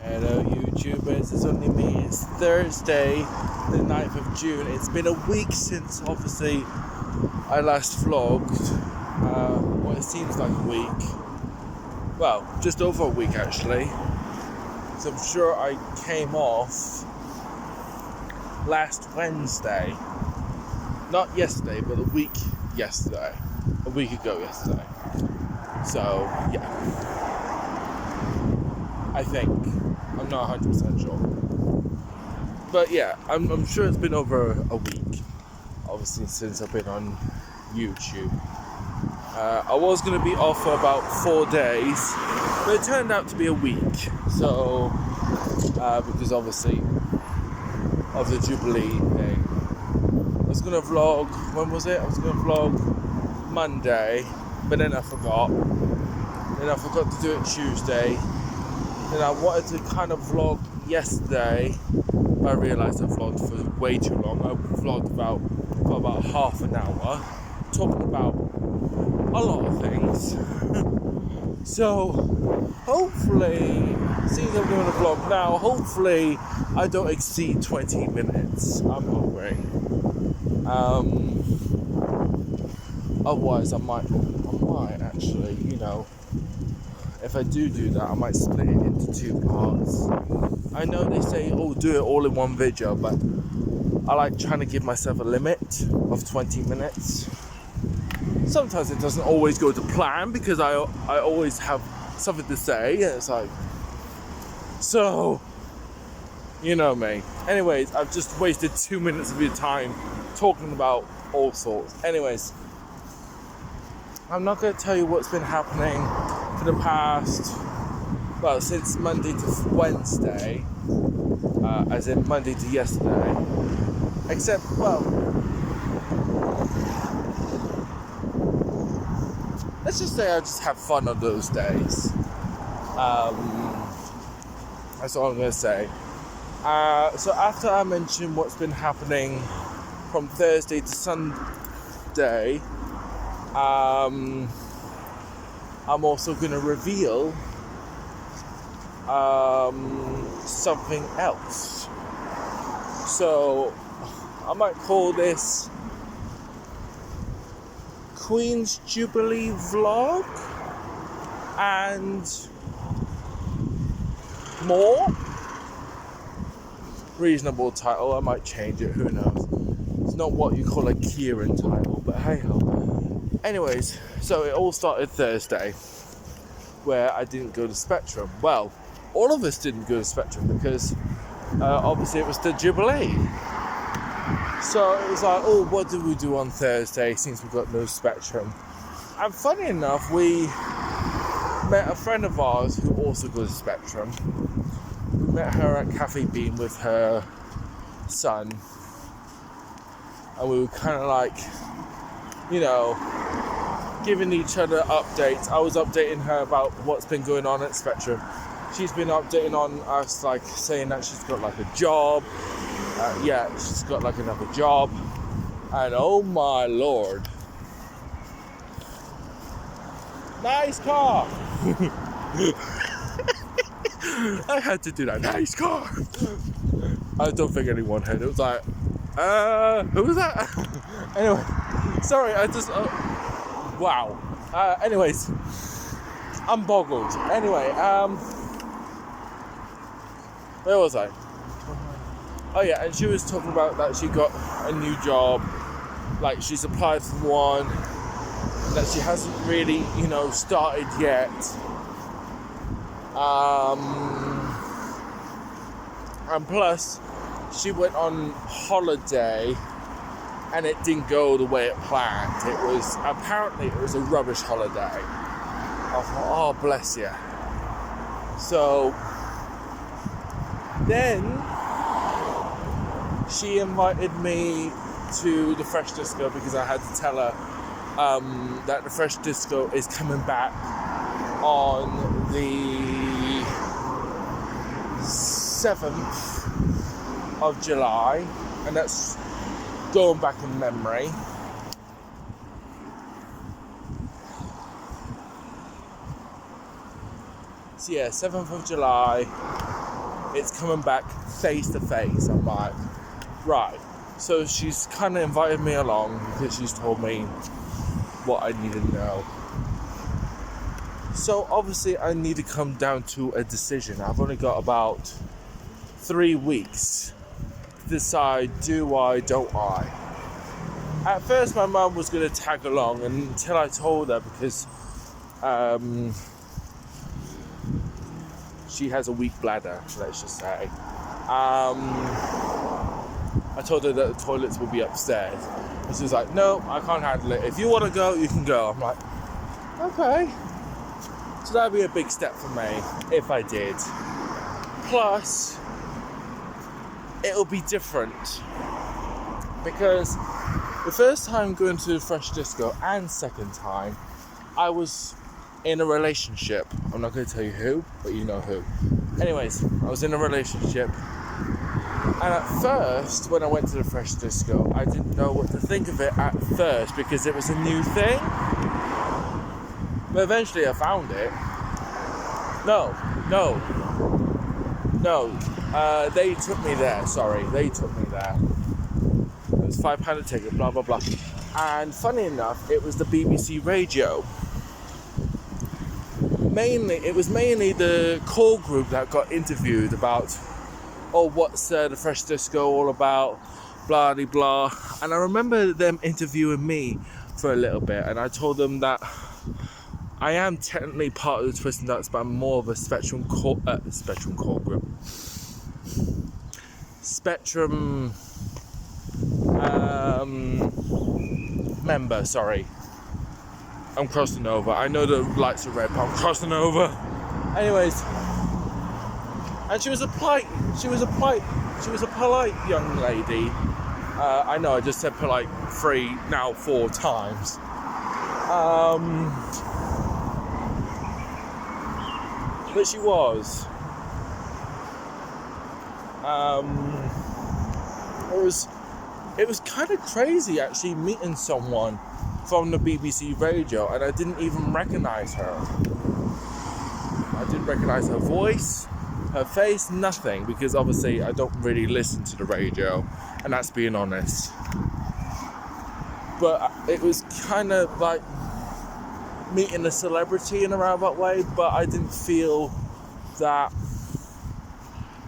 Hello YouTubers, it's only me. It's Thursday, the 9th of June. It's been a week since obviously I last vlogged. What it seems like a week. Well, just over a week actually. So I'm sure I came off last Wednesday. Not yesterday, but a week yesterday. A week ago yesterday. So, yeah. I think. I'm not 100% sure. But yeah, I'm sure it's been over a week, obviously, since I've been on YouTube. I was going to be off for about 4 days, but it turned out to be a week. So, because obviously of the Jubilee thing. I was going to vlog, when was it? I was going to vlog Monday, but then I forgot. Then I forgot to do it Tuesday. Then I wanted to kind of vlog yesterday. I realised I vlogged for way too long. I vlogged for about half an hour, talking about a lot of things. So, hopefully, seeing I'm doing a vlog now, hopefully I don't exceed 20 minutes. I'm hoping. Otherwise, I might actually, if I do that, I might split it into 2 parts. I know they say, do it all in one video, but I like trying to give myself a limit of 20 minutes. Sometimes it doesn't always go to plan because I always have something to say, and it's like, so, you know me. Anyways, I've just wasted 2 minutes of your time talking about all sorts. Anyways, I'm not going to tell you what's been happening for the past, since Monday to Wednesday, as in Monday to yesterday, except, let's just say I just have fun on those days. That's all I'm going to say. So after I mention what's been happening from Thursday to Sunday, I'm also going to reveal something else. So I might call this Queen's Jubilee vlog and more. Reasonable title. I might change it, who knows. It's not what you call a Kieran title, but hey ho. Anyways, so it all started Thursday, where I didn't go to Spectrum. Well, all of us didn't go to Spectrum because obviously it was the Jubilee. So it was like, what did we do on Thursday since we got no Spectrum? And funny enough, we met a friend of ours who also goes to Spectrum. We met her at Cafe Bean with her son. And we were kind of like, giving each other updates. I was updating her about what's been going on at Spectrum. She's been updating on us, like saying that she's got like a job. She's got like another job. And oh my lord. Nice car! I had to do that. Nice car! I don't think anyone heard it. It was like, who was that? Anyway, sorry, I just, wow. Anyways, I'm boggled. Anyway, where was I? Oh yeah, and she was talking about that she got a new job, like she's applied for one, that she hasn't really, started yet. And plus, she went on holiday and it didn't go the way it planned. Apparently it was a rubbish holiday. I thought, oh bless you. So then she invited me to the Fresh Disco because I had to tell her that the Fresh Disco is coming back on the 7th of July, and that's going back in memory. So yeah, 7th of July, it's coming back face to face. I'm like, right. So she's kind of invited me along because she's told me what I need to know. So obviously I need to come down to a decision. I've only got about 3 weeks to decide, do I, don't I? At first my mum was going to tag along until I told her, because she has a weak bladder, let's just say. I told her that the toilets will be upstairs. And she was like, no, I can't handle it. If you want to go, you can go. I'm like, okay. So that'd be a big step for me if I did. Plus, it'll be different. Because the first time going to the Fresh Disco and second time, I was in a relationship. I'm not going to tell you who, but you know who. Anyways, I was in a relationship. And at first, when I went to the Fresh Disco, I didn't know what to think of it at first because it was a new thing. But eventually I found it. No. They took me there, They took me there. It was £5 a ticket, blah, blah, blah. And funny enough, it was the BBC radio. It was mainly the core group that got interviewed about, what's the Fresh Disco all about, blah, blah, blah. And I remember them interviewing me for a little bit, and I told them that I am technically part of the Twist and Ducks, but I'm more of a Spectrum core group. Spectrum member, sorry. I'm crossing over. I know the lights are red, but I'm crossing over. Anyways, and she was a polite young lady. I know I just said polite 4 times. But she was. It was kind of crazy actually meeting someone from the BBC radio, and I didn't even recognize her. I didn't recognize her voice, her face, nothing, because obviously I don't really listen to the radio, and that's being honest. But it was kind of like meeting a celebrity in a roundabout way, but I didn't feel that,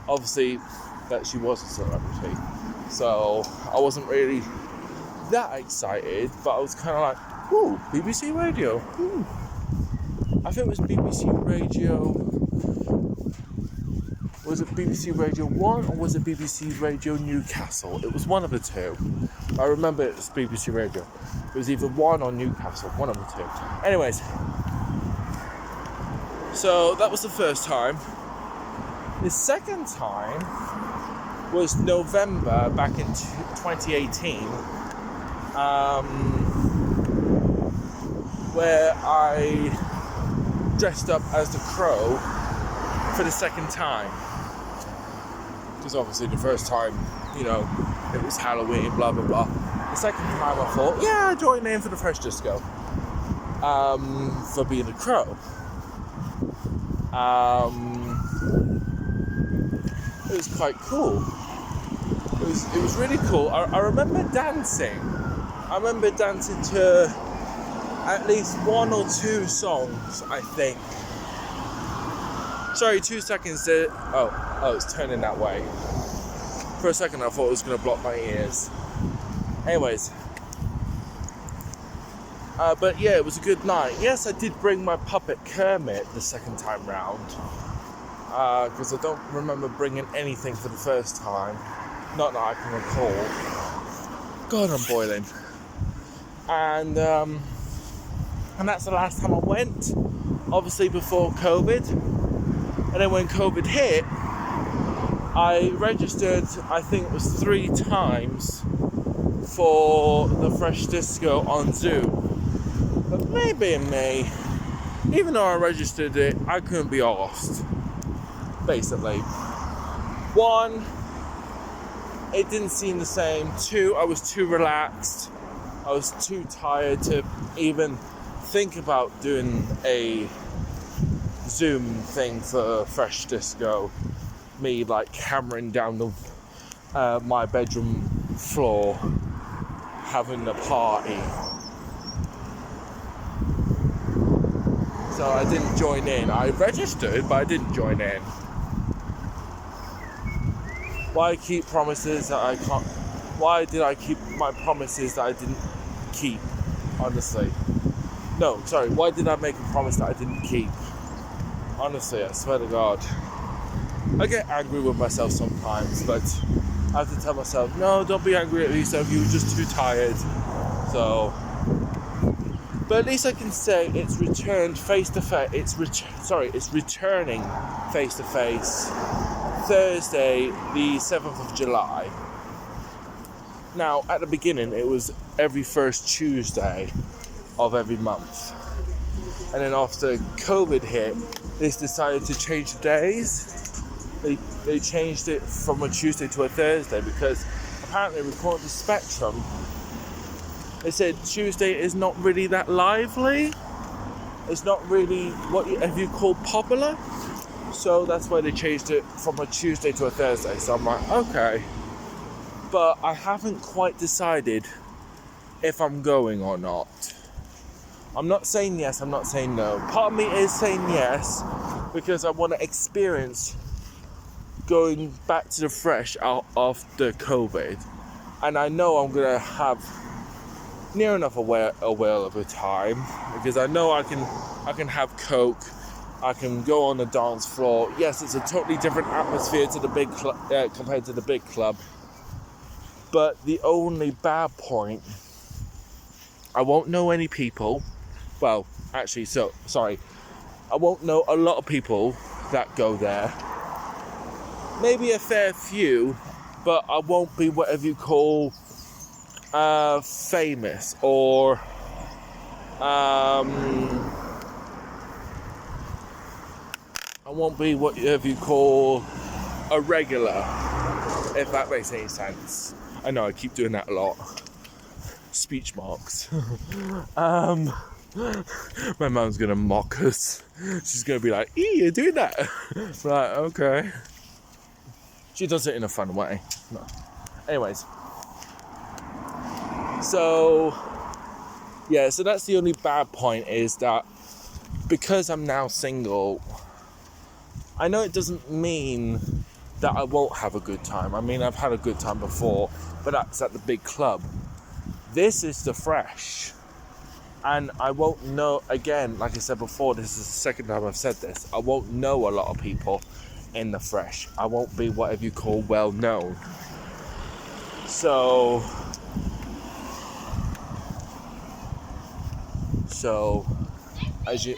obviously, that she was a celebrity. So I wasn't really that excited, but I was kind of like, ooh, BBC Radio. Ooh. I think it was BBC Radio. Was it BBC Radio 1 or was it BBC Radio Newcastle? It was one of the two. I remember it was BBC Radio. It was either 1 or Newcastle, one of the two. Anyways, so that was the first time. The second time was November back in 2018, where I dressed up as the Crow for the second time. Because obviously the first time, it was Halloween, blah, blah, blah. The second time I thought, yeah, I'll join in for the Fresh Disco. For being the Crow. It was quite cool. It was really cool. I remember dancing. I remember dancing to at least 1 or 2 songs, I think. Sorry, 2 seconds there. Oh, it's turning that way. For a second I thought it was going to block my ears. Anyways. But yeah, it was a good night. Yes, I did bring my puppet Kermit the second time round. Because I don't remember bringing anything for the first time. Not that I can recall. God, I'm boiling. And that's the last time I went. Obviously before COVID. And then when COVID hit, I registered, I think it was 3 times for the Fresh Disco on Zoom. But maybe in May, even though I registered it, I couldn't be arsed. Basically. 1, it didn't seem the same. 2, I was too relaxed. I was too tired to even think about doing a Zoom thing for Fresh Disco. me like hammering down my bedroom floor, having a party. So I didn't join in. I registered, but I didn't join in. Why keep promises that I can't? Why did I keep my promises that I didn't keep? Honestly. No, sorry. Why did I make a promise that I didn't keep? Honestly, I swear to God. I get angry with myself sometimes, but I have to tell myself, no, don't be angry at yourself. You were just too tired. So, but at least I can say it's returned face to face. It's returning face to face Thursday, the 7th of July. Now, at the beginning, it was every first Tuesday of every month. And then after COVID hit, they decided to change the days. They changed it from a Tuesday to a Thursday because apparently, according to Spectrum, they said Tuesday is not really that lively. It's not really what you call popular. So that's why they changed it from a Tuesday to a Thursday. So I'm like, okay. But I haven't quite decided if I'm going or not. I'm not saying yes, I'm not saying no. Part of me is saying yes because I want to experience going back to the fresh out after COVID. And I know I'm going to have near enough a whale of a time because I know I can have Coke, I can go on the dance floor. Yes, it's a totally different atmosphere to the big compared to the big club. But the only bad point, I won't know any people. Well, actually, I won't know a lot of people that go there. Maybe a fair few, but I won't be whatever you call famous or I won't be whatever you call a regular, if that makes any sense. I know I keep doing that a lot. Speech marks. My mum's gonna mock us. She's gonna be like, you're doing that. Right, okay. She does it in a fun way. No. Anyways. So that's the only bad point is that because I'm now single, I know it doesn't mean that I won't have a good time. I mean, I've had a good time before, but that's at the big club. This is the fresh. And I won't know, again, like I said before, this is the second time I've said this, I won't know a lot of people in the fresh. I won't be whatever you call well known. So as you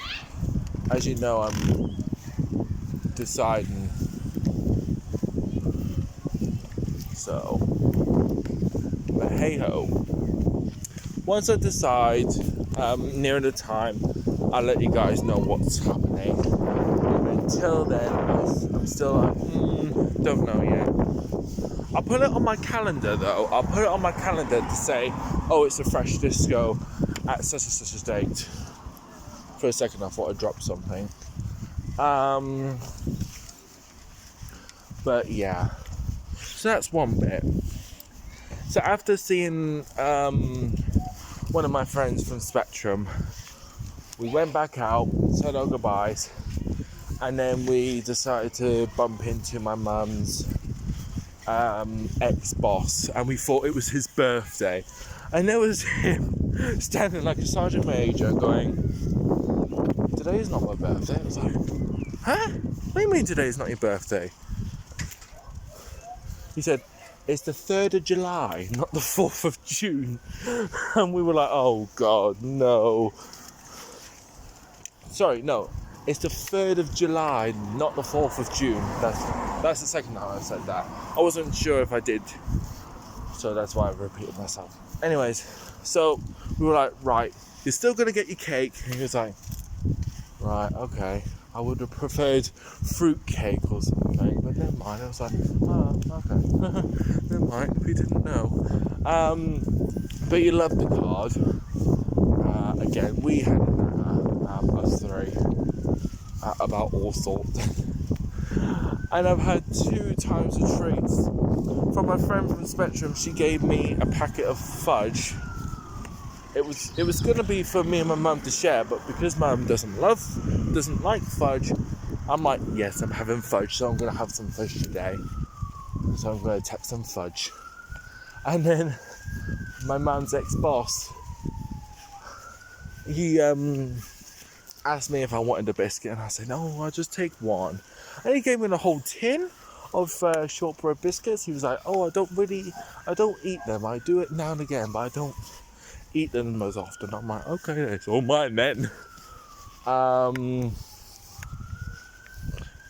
know, I'm deciding. So, but hey ho. Once I decide, near the time, I'll let you guys know what's happening. Until then, I'm still like, don't know yet. I'll put it on my calendar though. I'll put it on my calendar to say, oh, it's a fresh disco at such and such a date. For a second, I thought I dropped something. But yeah. So that's one bit. So after seeing one of my friends from Spectrum, we went back out, said our goodbyes, and then we decided to bump into my mum's ex-boss, and we thought it was his birthday. And there was him standing like a sergeant major going, today is not my birthday. I was like, huh? What do you mean today is not your birthday? He said, it's the 3rd of July, not the 4th of June. And we were like, oh God, no. Sorry, no. It's the 3rd of July, not the 4th of June. That's the second time I said that. I wasn't sure if I did. So that's why I repeated myself. Anyways, so we were like, right, you're still going to get your cake. And he was like, right, okay. I would have preferred fruit cake or something, but never mind. I was like, oh, okay. Never mind, we didn't know. But you loved the card. Again, we had us three about all sorts. And I've had 2 times of treats. From my friend from Spectrum, she gave me a packet of fudge. It was gonna be for me and my mum to share, but because mum doesn't like fudge, I'm like, yes, I'm having fudge, so I'm gonna have some fudge today. So I'm gonna take some fudge. And then my mum's ex-boss, he asked me if I wanted a biscuit, and I said, no, I'll just take one. And he gave me the whole tin of shortbread biscuits. He was like, oh, I don't eat them. I do it now and again, but I don't eat them as often. I'm like, okay, it's all mine then.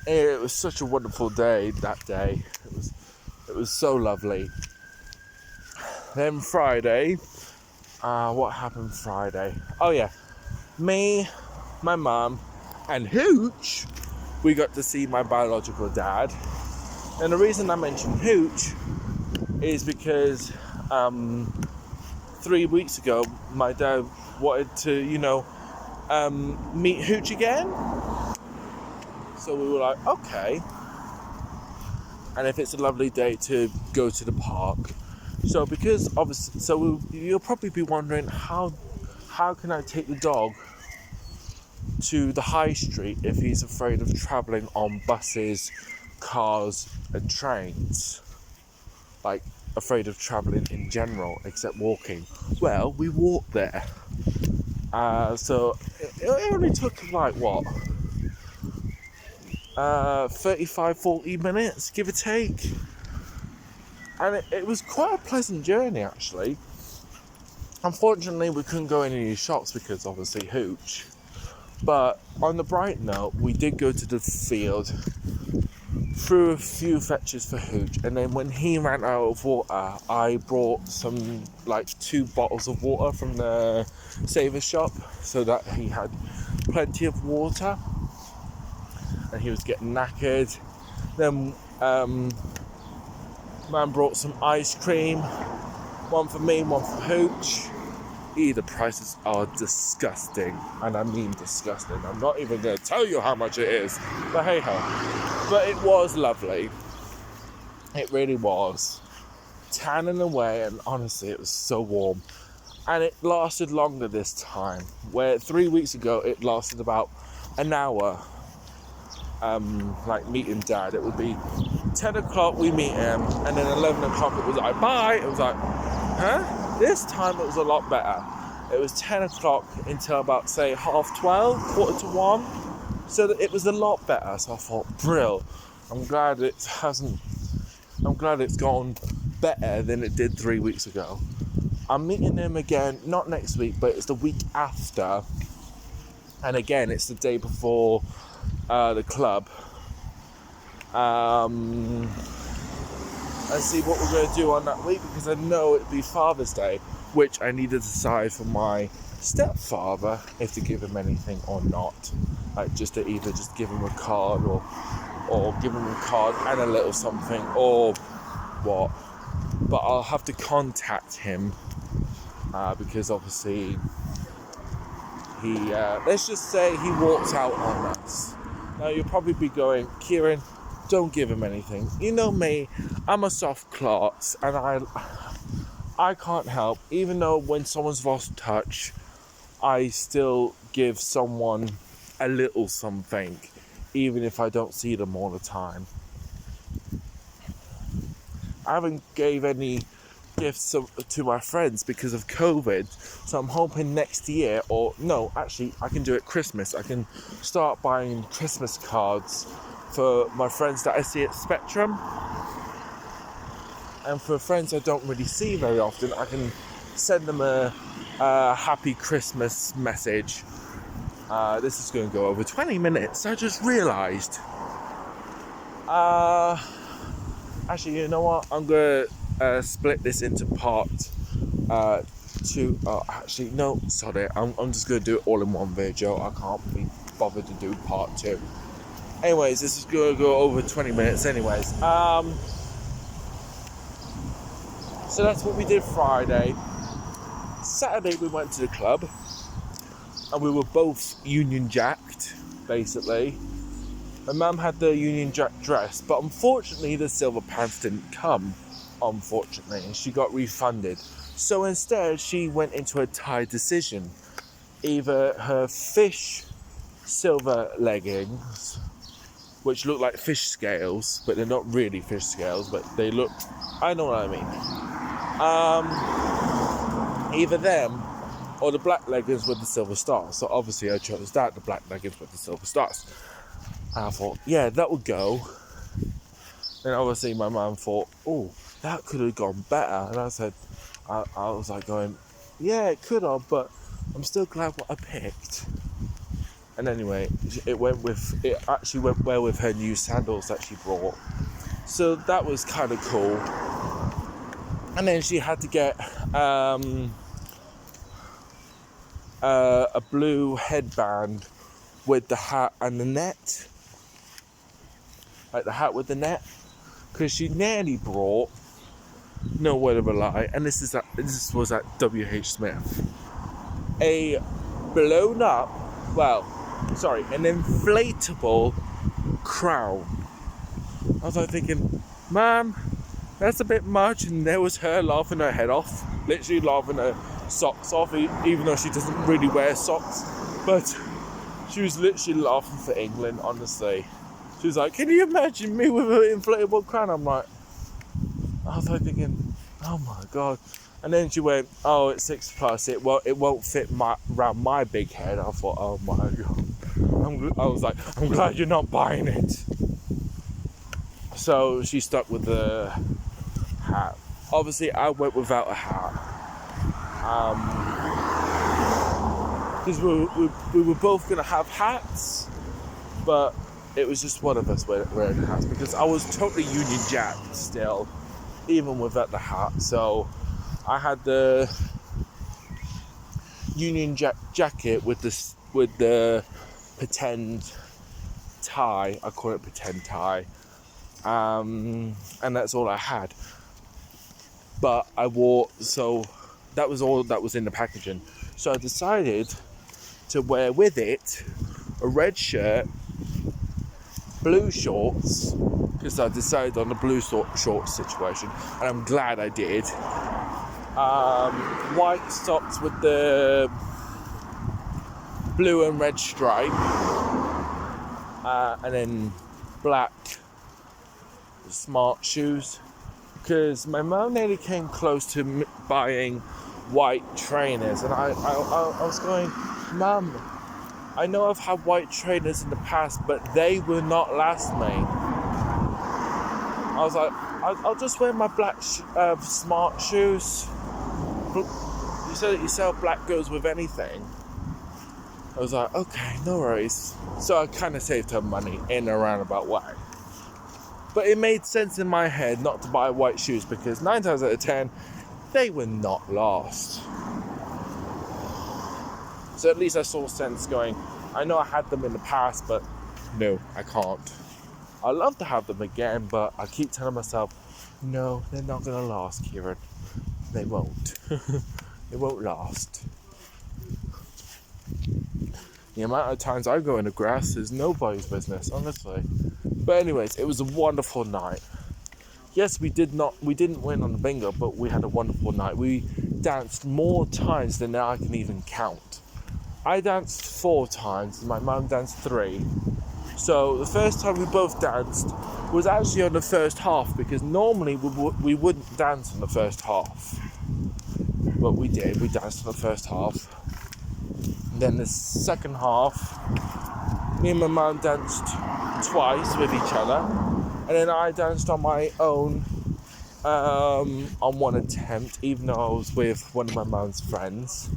It was such a wonderful day that day. It was so lovely. Then Friday, what happened Friday? Oh yeah, me, my mum, and Hooch, we got to see my biological dad. And the reason I mention Hooch is because 3 weeks ago, my dad wanted to, meet Hooch again. So we were like, okay. And if it's a lovely day to go to the park. So because obviously, you'll probably be wondering how can I take the dog to the high street if he's afraid of travelling on buses, cars and trains? Like, afraid of travelling in general, except walking. Well, we walked there. So it only took like, what? 35, 40 minutes, give or take. And it was quite a pleasant journey, actually. Unfortunately, we couldn't go in any shops because obviously Hooch. But on the bright note, we did go to the field, threw a few fetches for Hooch, and then when he ran out of water, I brought some, like 2 bottles of water from the Saver shop so that he had plenty of water. And he was getting knackered. Then man brought some ice cream, one for me, one for Hooch. The prices are disgusting, and I mean disgusting. I'm not even going to tell you how much it is, but hey ho. But it was lovely. It really was. Tanning away, and honestly, it was so warm. And it lasted longer this time, where 3 weeks ago it lasted about an hour. Like meeting Dad, it would be 10 o'clock we meet him, and then 11 o'clock it was like bye. It was like, huh? This time it was a lot better. It was 10 o'clock until about say 12:30, 1:45. So that it was a lot better. So I thought, brill. I'm glad it's gone better than it did 3 weeks ago. I'm meeting him again, not next week, but it's the week after. And again, it's the day before the club. And see what we're going to do on that week, because I know it'd be Father's Day, which I need to decide for my stepfather if to give him anything or not. Like just to either just give him a card or give him a card and a little something or what. But I'll have to contact him because obviously he let's just say he walks out on us. Now you'll probably be going, Kieran, don't give him anything. You know me, I'm a soft klutz, and I can't help. Even though when someone's lost touch, I still give someone a little something, even if I don't see them all the time. I haven't gave any gifts to my friends because of COVID, so I'm hoping next year, or no, actually I can do it Christmas. I can start buying Christmas cards for my friends that I see at Spectrum, and for friends I don't really see very often, I can send them a happy Christmas message. This is going to go over 20 minutes, I just realised. Actually, you know what, I'm going to split this into part 2. Actually, no, sorry, I'm just going to do it all in one video. I can't be bothered to do part 2. Anyways, this is going to go over 20 minutes anyways. So that's what we did Friday. Saturday we went to the club, and we were both Union Jacked, basically. My mum had the Union Jack dress, but unfortunately the silver pants didn't come, unfortunately, and she got refunded. So instead, she went into a tight decision. Either her fish silver leggings, which look like fish scales, but they're not really fish scales, but they look, I know what I mean. Either them or the black leggings with the silver stars. So obviously I chose that, the black leggings with the silver stars. And I thought, yeah, that would go. Then obviously my mum thought, oh, that could have gone better. And I said, I was like going, yeah, it could have, but I'm still glad what I picked. And anyway, it actually went well with her new sandals that she brought. So that was kind of cool. And then she had to get a blue headband with the hat and the net. Like the hat with the net. Because she nearly brought, no word of a lie, and this was at WH Smith, a blown up, an inflatable crown. I was like thinking, Mom, that's a bit much. And there was her laughing her head off, literally laughing her socks off, even though she doesn't really wear socks. But she was literally laughing for England, honestly. She was like, can you imagine me with an inflatable crown? I was like thinking, oh my God. And then she went, oh, it's 6+, it won't fit around my big head. I thought, oh my God. I was like, I'm glad you're not buying it. So she stuck with the hat. Obviously, I went without a hat. Because we were both going to have hats, but it was just one of us wearing hats, because I was totally Union Jack still, even without the hat. So I had the Union Jack jacket with the pretend tie. I call it pretend tie, and that's all I had. But so that was all that was in the packaging. So I decided to wear with it a red shirt, blue shorts, because I decided on the blue shorts situation, and I'm glad I did. White socks with the blue and red stripe, and then black smart shoes, because my mum nearly came close to buying white trainers, and I was going, Mum, I know I've had white trainers in the past, but they will not last me. I was like, I'll just wear my black smart shoes. You said that you sell black goes with anything. I was like, okay, no worries. So I kind of saved her money in a roundabout way. But it made sense in my head not to buy white shoes, because 9 times out of 10, they would not last. So at least I saw sense going, I know I had them in the past, but no, I can't. I'd love to have them again, but I keep telling myself, no, they're not going to last, Kieran. They won't. It won't last. The amount of times I go in the grass is nobody's business, honestly. But anyways, it was a wonderful night. Yes, we didn't win on the bingo, but we had a wonderful night. We danced more times than I can even count. I danced 4 times, and my mum danced 3. So the first time we both danced was actually on the first half, because normally we wouldn't dance in the first half. But we did, we danced in the first half. And then the second half, me and my mum danced twice with each other. And then I danced on my own on one attempt, even though I was with one of my mum's friends.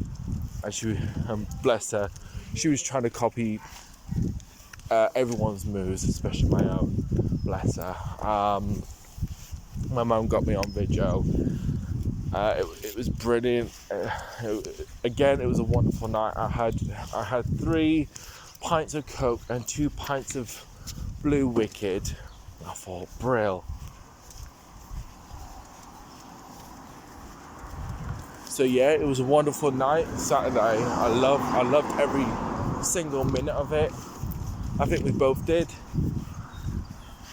And she, bless her, she was trying to copy everyone's moves, especially my own. Bless her. My mum got me on video. It was brilliant. Again, it was a wonderful night. I had 3 pints of Coke and 2 pints of Blue Wicked. I thought, brill. So yeah, it was a wonderful night. Saturday, I loved every single minute of it. I think we both did.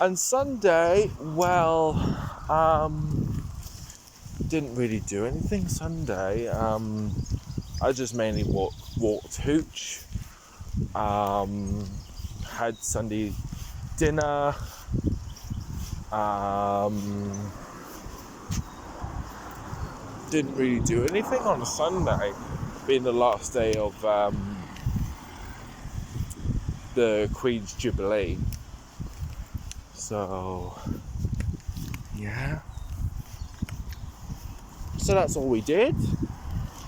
And Sunday, well, didn't really do anything Sunday. I just mainly walked hooch. Had Sunday dinner. Didn't really do anything on a Sunday, being the last day of the Queen's Jubilee. So, yeah. So that's all we did,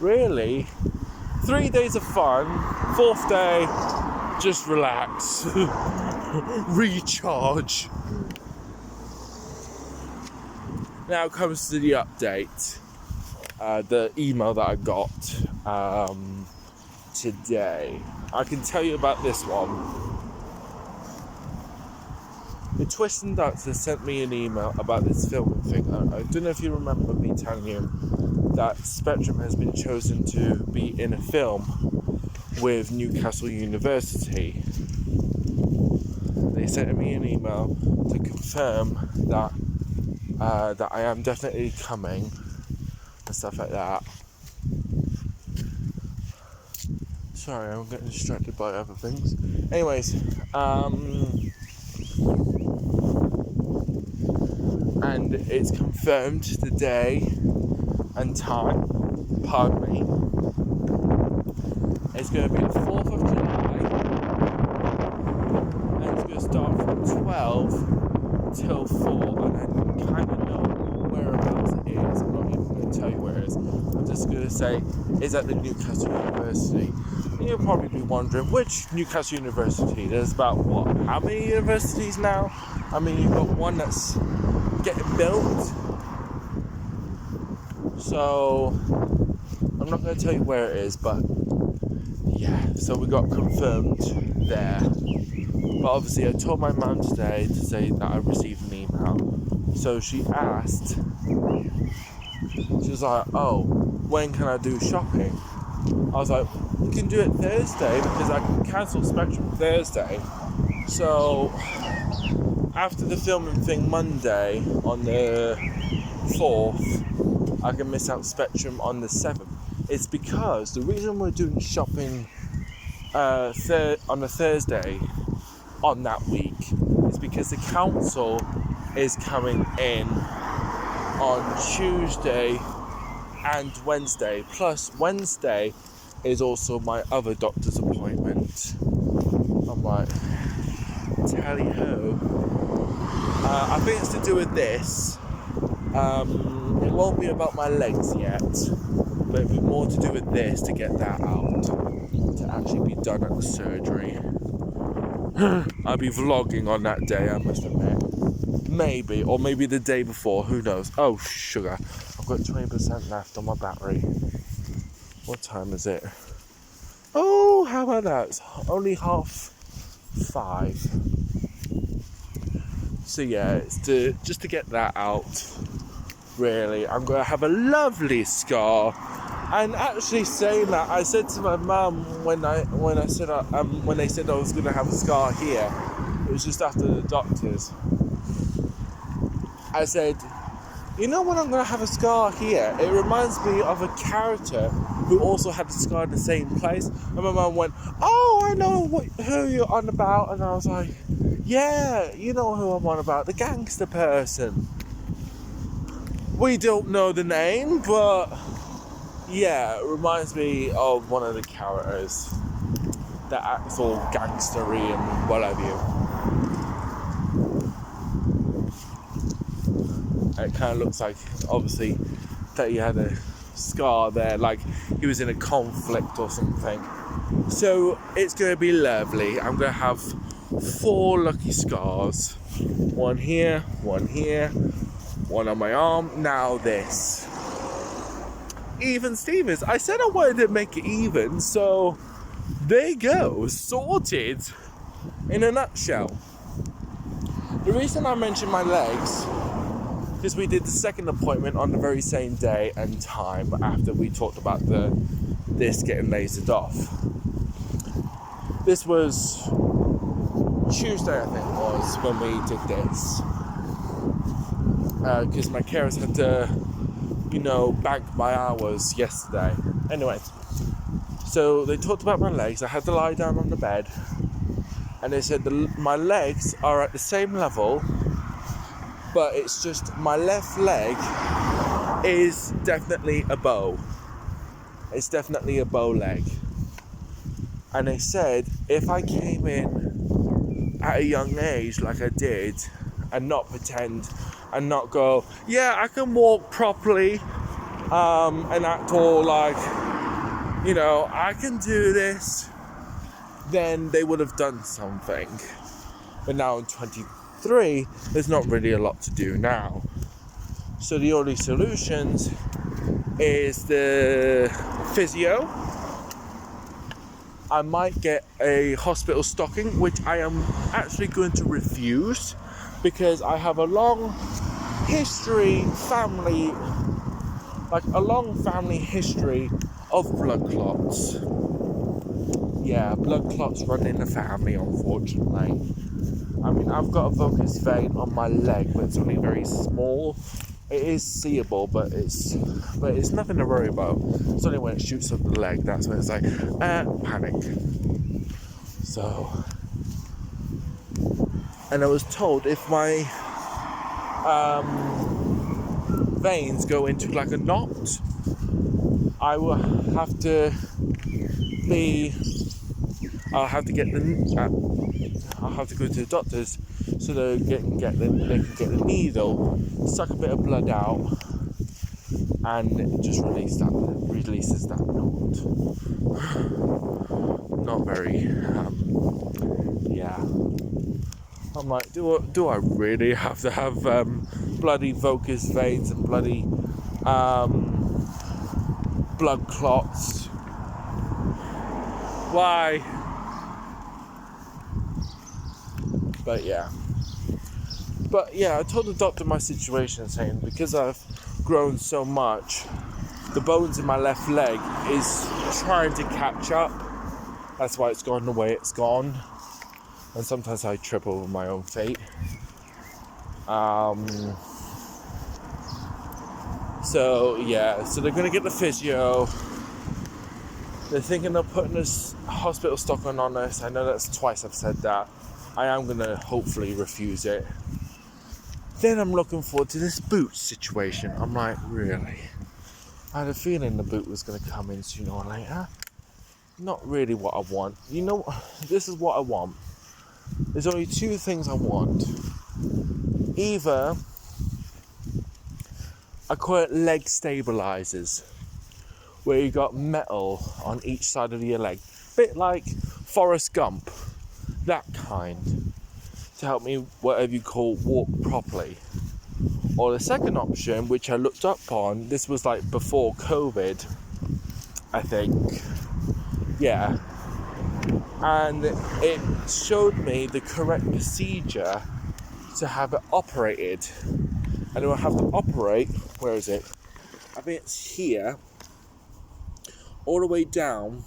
really. 3 days of fun, 4th day, just relax, recharge. Now comes to the update, the email that I got today. I can tell you about this one. The Twist and Doctor sent me an email about this filming thing. I don't know if you remember me telling you that Spectrum has been chosen to be in a film with Newcastle University. They sent me an email to confirm that that I am definitely coming and stuff like that. Sorry, I'm getting distracted by other things. Anyways, and it's confirmed the day and time, pardon me. It's going to be the 4th of July, and it's going to start from 12 till 4, and I kind of know whereabouts it is. I'm not even going to tell you where it is. I'm just going to say it's at the Newcastle University. And you'll probably be wondering, which Newcastle University? There's about, how many universities now? I mean, you've got one that's getting built. So, I'm not going to tell you where it is, but yeah, so we got confirmed there. But obviously I told my mum today to say that I received an email. So she asked, she was like, oh, when can I do shopping? I was like, you can do it Thursday because I can cancel Spectrum Thursday. So after the filming thing Monday on the 4th, I can miss out Spectrum on the 7th. It's because the reason we're doing shopping on a Thursday on that week is because the council is coming in on Tuesday and Wednesday. Plus Wednesday is also my other doctor's appointment. I'm like, tally ho. I think it's to do with this. It won't be about my legs yet, but it'll be more to do with this, to get that out, to actually be done at the surgery. I'll be vlogging on that day, I must admit. Maybe, or maybe the day before, who knows. Oh, sugar. I've got 20% left on my battery. What time is it? Oh, how about that? It's only 5:30. So yeah, it's just to get that out. Really, I'm going to have a lovely scar. And actually saying that, I said to my mum when they said I was going to have a scar here, it was just after the doctors. I said, you know when I'm going to have a scar here, it reminds me of a character who also had a scar in the same place. And my mum went, oh, I know who you're on about. And I was like, yeah, you know who I'm on about, the gangster person. We don't know the name, but yeah, it reminds me of one of the characters that acts all gangstery and what have you. It kind of looks like, obviously, that he had a scar there, like he was in a conflict or something. So it's going to be lovely. I'm going to have 4 lucky scars. One here, one on my arm, now this. Even Stevens. I said I wanted to make it even, so there you go, sorted in a nutshell. The reason I mentioned my legs, because we did the second appointment on the very same day and time after we talked about this getting lasered off. This was Tuesday, I think, was when we did this. Because my carers had to, bank my hours yesterday. Anyway, so they talked about my legs. I had to lie down on the bed. And they said my legs are at the same level, but it's just my left leg is definitely a bow. It's definitely a bow leg. And they said if I came in at a young age like I did and not pretend and not go, yeah, I can walk properly and act all like, I can do this, then they would have done something. But now I'm 23, there's not really a lot to do now. So the only solutions is the physio. I might get a hospital stocking, which I am actually going to refuse because I have a long family history of blood clots. Yeah, blood clots run in the family, unfortunately. I mean, I've got a varicose vein on my leg, but it's only very small. It is seeable, but it's nothing to worry about. It's only when it shoots up the leg, that's when it's like, panic. So, and I was told if my veins go into like a knot, I will have to I'll have to go to the doctors so they can get the needle, suck a bit of blood out, and it just releases that knot. Not very, yeah. I'm like, do I really have to have bloody varicose veins and bloody blood clots? Why? But yeah, I told the doctor my situation, saying because I've grown so much, the bones in my left leg is trying to catch up. That's why it's gone the way it's gone. And sometimes I trip over my own fate. So they're gonna get the physio. They're thinking of putting this hospital stocking on us. I know that's twice I've said that. I am going to hopefully refuse it. Then I'm looking forward to this boot situation. I'm like, really? I had a feeling the boot was going to come in sooner or later. Not really what I want. This is what I want. There's only two things I want. Either, I call it leg stabilizers, where you got metal on each side of your leg. Bit like Forrest Gump. That kind, to help me, whatever you call, walk properly. Or the second option, which I looked up on, this was like before COVID, I think. Yeah. And it showed me the correct procedure to have it operated. And it will have to operate, where is it? I think it's here, all the way down,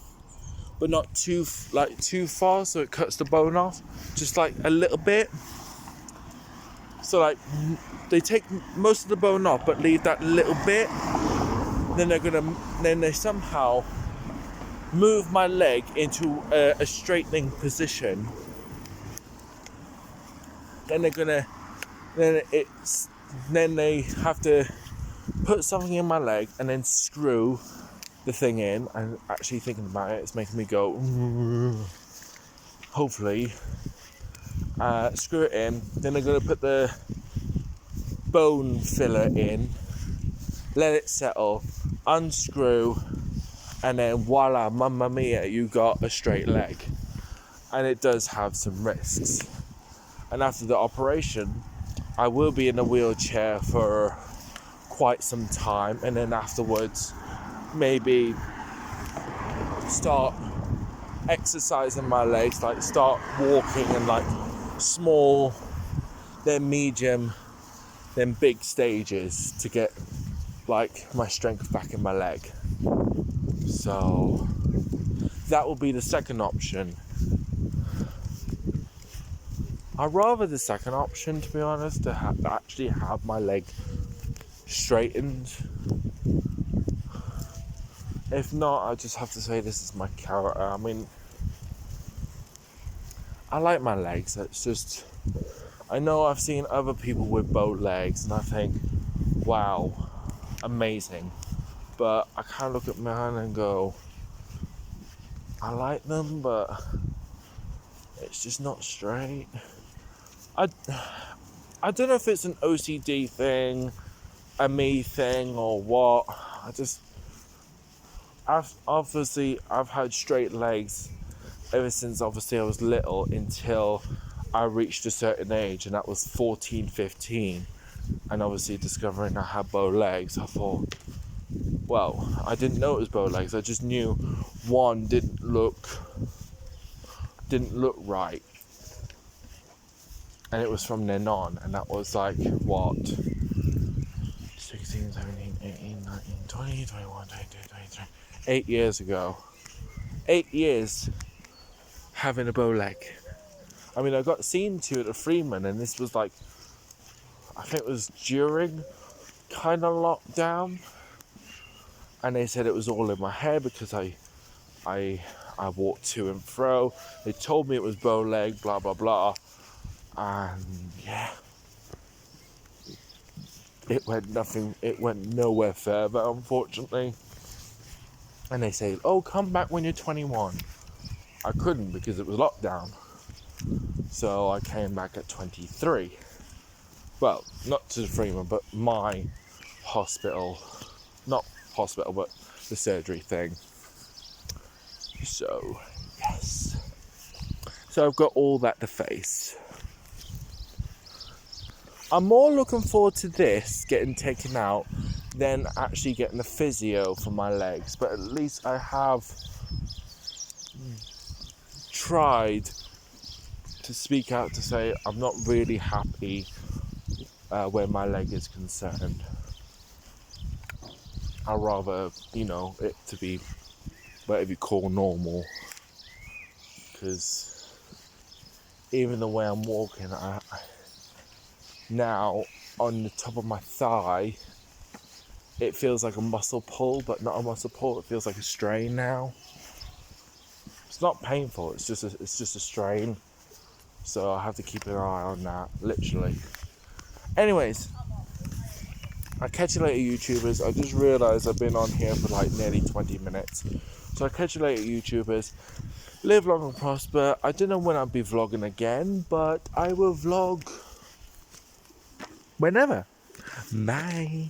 but not too far, so it cuts the bone off, just like a little bit. So like they take most of the bone off, but leave that little bit. Then they somehow move my leg into a straightening position. Then they have to put something in my leg and then screw the thing in. I'm actually thinking about it, it's making me go hopefully. Screw it in, then they're going to put the bone filler in, let it settle, unscrew, and then voila, mamma mia, you got a straight leg. And it does have some risks. And after the operation, I will be in a wheelchair for quite some time, and then afterwards maybe start exercising my legs, like start walking in like small, then medium, then big stages to get like my strength back in my leg. So that will be the second option. I'd rather the second option, to be honest, to actually have my leg straightened. If not, I just have to say this is my character. I mean, I like my legs. It's just, I know I've seen other people with bow legs, and I think, wow, amazing. But I kind of look at mine and go, I like them, but it's just not straight. I don't know if it's an OCD thing, a me thing, or what. I've had straight legs ever since obviously I was little until I reached a certain age, and that was 14, 15. And obviously discovering I had bow legs, I thought, well, I didn't know it was bow legs. I just knew one didn't look right. And it was from then on, and that was like, what? 16, 17, 18, 19, 20, 21, 22, 23. 8 years ago. 8 years having a bow leg. I mean, I got seen to at a Freeman, and this was like, I think it was during kind of lockdown. And they said it was all in my head because I walked to and fro. They told me it was bow leg, blah, blah, blah. And yeah, it went nowhere further, unfortunately. And they say, oh, come back when you're 21. I couldn't because it was lockdown. So I came back at 23. Well, not to the Freeman, but my hospital. Not hospital, but the surgery thing. So, yes. So I've got all that to face. I'm more looking forward to this getting taken out than actually getting the physio for my legs. But at least I have tried to speak out to say I'm not really happy where my leg is concerned. I'd rather, it to be whatever you call normal. Because even the way I'm walking, now on the top of my thigh, it feels like a muscle pull, but not a muscle pull. It feels like a strain now. It's not painful. It's just a strain. So I have to keep an eye on that, literally. Anyways, I'll catch you later, YouTubers. I just realised I've been on here for like nearly 20 minutes. So I'll catch you later, YouTubers. Live long and prosper. I don't know when I'll be vlogging again, but I will vlog whenever. Bye.